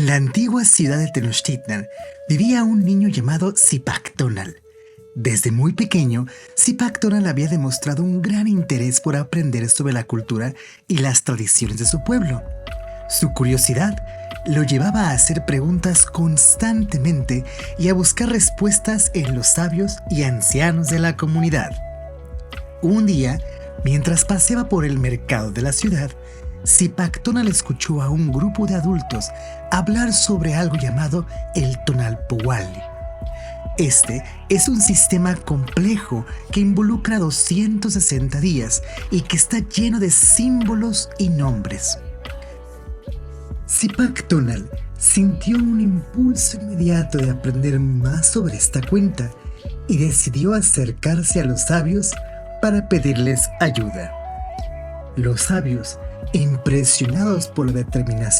la antigua ciudad de Tenochtitlan vivía un niño llamado Zipak Tonal. Desde muy pequeño, Zipak Tonal había demostrado un gran interés por aprender sobre la cultura y las tradiciones de su pueblo. Su curiosidad lo llevaba a hacer preguntas constantemente y a buscar respuestas en los sabios y ancianos de la comunidad. Un día, mientras paseaba por el mercado de la ciudad, Zipak Tonal escuchó a un grupo de adultos hablar sobre algo llamado el Tonalpohualli. Este es un sistema complejo que involucra 260 días y que está lleno de símbolos y nombres. Zipak Tonal sintió un impulso inmediato de aprender más sobre esta cuenta y decidió acercarse a los sabios para pedirles ayuda. Los sabios, impresionados por la determinación